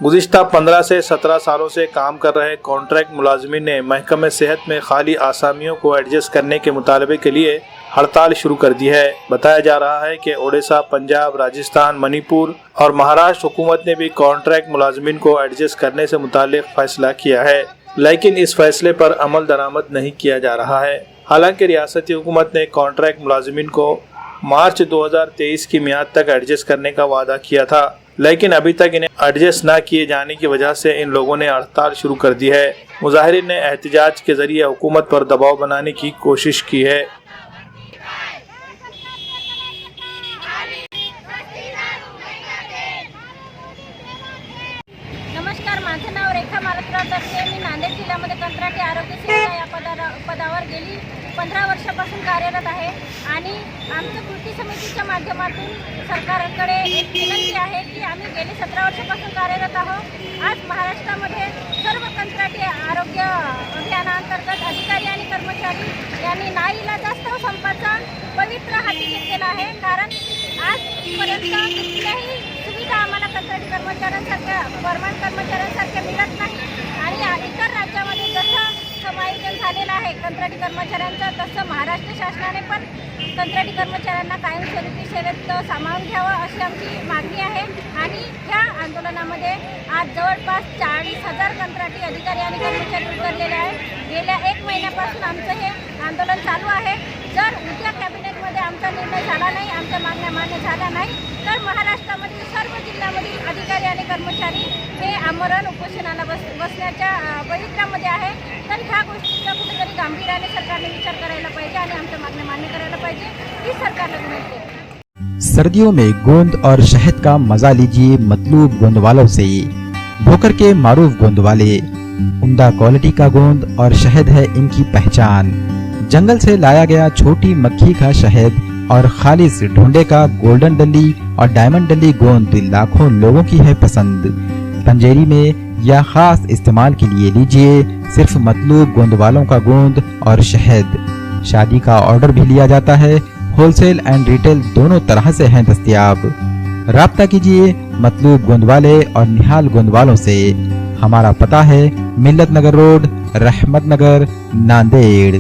गुज़िश्ता 15 से 17 सालों से काम कर रहे कॉन्ट्रैक्ट मुलाजमीन ने महकमे सेहत में खाली आसामियों को एडजस्ट करने के मुतालबे के लिए हड़ताल शुरू कर दी है। बताया जा रहा है कि ओडिशा, पंजाब, राजस्थान, मणिपुर और महाराष्ट्र हुकूमत ने भी कॉन्ट्रैक्ट मुलाजमीन को एडजस्ट करने से मुताल्लिक फैसला किया है, लेकिन इस फैसले पर अमल दरामद नहीं किया जा रहा है। हालांकि रियासती हुकूमत ने कॉन्ट्रैक्ट मुलाजमीन को मार्च 2023 की मियाद तक एडजस्ट करने का वादा किया था, लेकिन अभी तक इन्हें एडजस्ट न किए जाने की वजह से इन लोगों ने हड़ताल शुरू कर दी है। मुजाहिरीन ने एहतजाज के जरिए हुकूमत पर दबाव बनाने की कोशिश की है। नमस्कार, माझं नाव रेखा मालकराव तर्फे। मी नांदेड जिल्ह्यामध्ये कंत्राटी आरोग्य सेविका या पदावर गेली 15 वर्षापासून कार्यरत आहे आणि आमच्या कृती समितीच्या माध्यमातून सरकारकडे एक विनंती आहे की आम्ही गेली 17 वर्षापासून कार्यरत आहोत। आज महाराष्ट्रामध्ये सर्व कंत्राटी आरोग्य अभियानांतर्गत अधिकारी आणि कर्मचारी यांनी नाईलाजास्तव संपाचा पवित्र हाती घेतलेला आहे, कारण आजपर्यंत कुठल्याही सुविधा आम्हाला कंत्राटी कर्मचाऱ्यांसारख्या परमनंट कर्मचाऱ्यांसारख्या मिळत नाही आणि इतर राज्यामध्ये जसं समायोजन झालेलं आहे कंत्राटी कर्मचाऱ्यांचं, तसं महाराष्ट्र शासनाने पण कंत्राटी कर्मचाऱ्यांना कायमस्वरूपी सेवेत सामावून घ्यावं अशी आमची मागणी आहे। आणि ह्या आंदोलनामध्ये आज जवळपास 40,000 कंत्राटी अधिकारी आणि कर्मचारी उतरलेले आहेत। गेल्या 1 महिन्यापासून आमचं हे आंदोलन चालू आहे। जर उद्या कॅबिनेटमध्ये आमचा निर्णय झाला नाही, आमच्या मागण्या मान्य झाल्या नाही, तर महाराष्ट्रामधील सर्व जिल्ह्यामधील अधिकारी आणि कर्मचारी हे आमरण उपोषणाला बसण्याच्या पवित्र्यामध्ये आहे। तर ह्या गोष्टीचा कुठेतरी गांभीर्याने सरकारने विचार करायला पाहिजे आणि आमच्या मागण्या मान्य करायला पाहिजे ही सरकारला विनंती आहे। सर्दियों में गोंद और शहद का मजा लीजिए मतलूब गोंद वालों से। भोकर के मारूफ गोंद वाले, उम्दा क्वालिटी का गोंद और शहद है इनकी पहचान। जंगल से लाया गया छोटी मक्खी का शहद और खालिस ढूंढे का गोल्डन डली और डायमंड डली गोंद लाखों लोगों की है पसंद। पंजेरी में या खास इस्तेमाल के लिए लीजिए सिर्फ मतलूब गोंद वालों का गोंद और शहद। शादी का ऑर्डर भी लिया जाता है, होलसेल एंड रिटेल दोनों तरह से हैं दस्तयाब। राब्ता कीजिए मतलूब गोंद वाले और निहाल गोंद वालों से। हमारा पता है मिल्लत नगर रोड, रहमत नगर, नांदेड़।